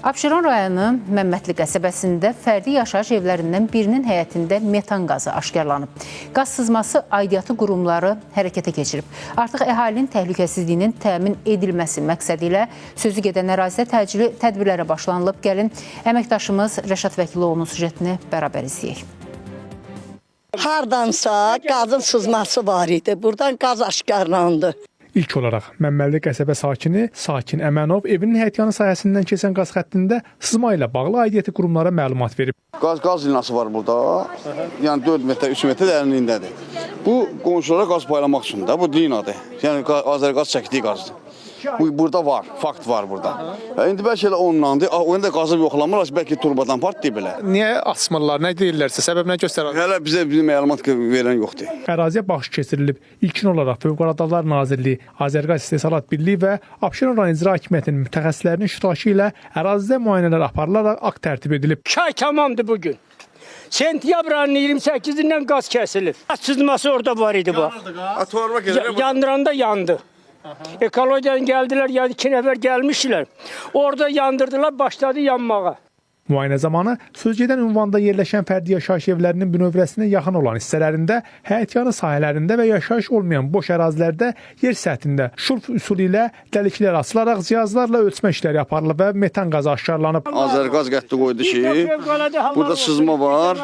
Abşeron rayonunun Məmmədli qəsəbəsində fərdi yaşayış evlərindən birinin həyətində metan qazı aşkarlanıb. Qaz sızması aidiyyatı qurumları hərəkətə keçirib. Artıq əhalinin təhlükəsizliyinin təmin edilməsi məqsədi ilə sözü gedən ərazidə təcili tədbirlərə başlanılıb. Gəlin, əməkdaşımız Rəşad Vəkiloğlu'nun süjetini bərabər izləyək. Hardansa qazın sızması var idi. Buradan qaz aşkarlandı. İlk olaraq Məmməli qəsəbə Sakin Əmənov evinin həyətyanı sahəsindən keçən qaz xəttində sızma ilə bağlı aidiyyəti qurumlara məlumat verib. Qaz linası var burada. Yəni 4 metr, 3 metr dərinliyindədir. Bu qonşulara qaz paylamaq üçün də bu linadır. Yəni Azərqaz çəkdiyi qazdır. Burada var, fakt var burada. İndi bəlkə elə ondandır. Onu da qazı yoxlamırlar, bəlkə turbadan partlayıb belə. Niyə asmırlar, nə deyirlərsə, səbəb nə göstərir? Hələ bizə məlumat verən yoxdur. Əraziyə baxış keçirilib. İlkin olaraq Fövqəladə Hallar Nazirliyi, Azərqaz İstehsalat Birliyi və Abşeron rayon İcra Hakimiyyətinin mütəxəssislərinin iştirakı ilə ərazidə müayinələr aparılaraq akt tərtib edilib. Çay tamamdır bugün. Sentyabr ayının 28-dən qaz kəsilir. Qaz sızması orada var idi bu. Yandıranda yandı. Ekologiyadan gəldilər, 2 nəfər gəlmişlər. Orada yandırdılar, başladı yanmağa. Müayinə zamanı sözgedən ünvanda yerləşən fərdi yaşayış evlərinin bünövrəsinə yaxın olan hissələrində, həyətyanı sahələrində və yaşayış olmayan boş ərazilərdə yer səthində şurf üsulu ilə dəliklər açılaraq cihazlarla ölçmə işləri aparılıb və metan qazı aşkarlanıb. Azərqaz qətti qoydu ki, burada sızma var.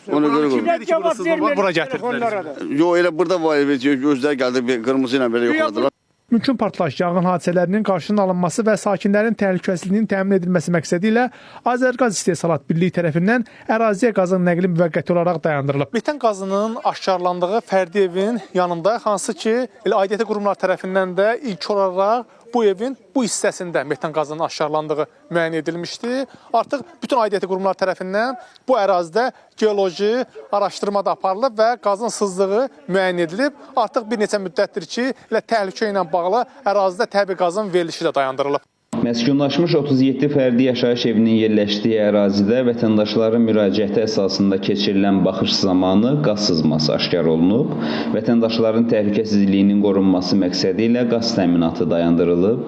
Ona görə qoydu. Bura gətirdilər. Yox, elə burada var, gözlər gəldi, qırmızı ilə belə yoxladılar. Mümkün partlayış yanğın hadisələrinin qarşının alınması və sakinlərin təhlükəsizliyinin təmin edilməsi məqsədi ilə Azərqaz İstehsalat Birliyi tərəfindən əraziyə qazın nəqli müvəqqəti olaraq dayandırılıb. Metan qazının aşkarlandığı fərdi evin yanında, hansı ki, aidiyyəti qurumlar tərəfindən də ilk olaraq bu evin bu hissəsində metan qazının aşkarlandığı müəyyən edilmişdi. Artıq bütün aidiyyəti qurumlar tərəfindən bu ərazidə geoloji araşdırma da aparılıb və qazın sızdığı müəyyən edilib. Artıq bir neçə müddətdir ki, təhlükə ilə bağlı ərazidə təbii qazın verilişi də dayandırılıb. Məskunlaşmış 37 fərdi yaşayış evinin yerləşdiyi ərazidə vətəndaşların müraciəti əsasında keçirilən baxış zamanı qaz sızması aşkar olunub. Vətəndaşların təhlükəsizliyinin qorunması məqsədi ilə qaz təminatı dayandırılıb.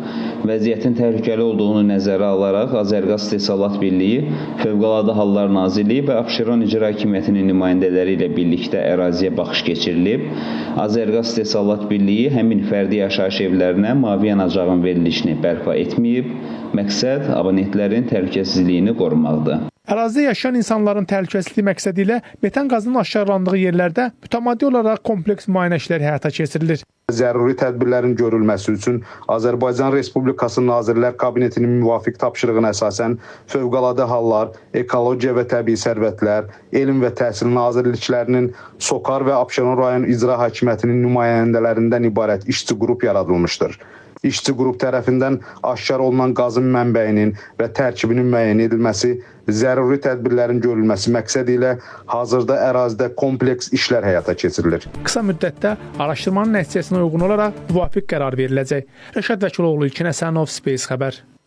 Vəziyyətin təhlükəli olduğunu nəzərə alaraq Azərqaz İstehsalat Birliyi, Fövqəladə Hallar Nazirliyi və Abşeron İcra Hakimiyyətinin nümayəndələri ilə birlikdə əraziyə baxış keçirilib. Azərqaz İstehsalat Birliyi həmin fərdi yaşayış evlərinə mavi yanacağın verilişini bərpa etməyib. Məqsəd abonentlərin təhlükəsizliyini qorumaqdır. Ərazidə yaşayan insanların təhlükəsizliyi məqsədi ilə metan qazının aşkarlandığı yerlərdə mütəmadi olaraq kompleks müayinə işləri həyata keçirilir. Zəruri tədbirlərin görülməsi üçün Azərbaycan Respublikası Nazirlər Kabinetinin müvafiq tapşırığına əsasən Fövqəladə Hallar, Ekologiya və Təbii Sərvətlər, Elm və Təhsil Nazirliklərinin, SOCAR və Abşeron rayon İcra Hakimiyyətinin nümayəndələrindən ibarət işçi qrup yaradılmışdır. İşçi qrup tərəfindən aşkar olunan qazın mənbəyinin və tərkibinin müəyyən edilməsi, zəruri tədbirlərin görülməsi məqsədi ilə hazırda ərazidə kompleks işlər həyata keçirilir. Qısa müddətdə araşdırmanın nəticəsinə uyğun olaraq müvafiq qərar veriləcək. Rəşad Vəkiloğlu, İlkin Əsənov, Space xəbər.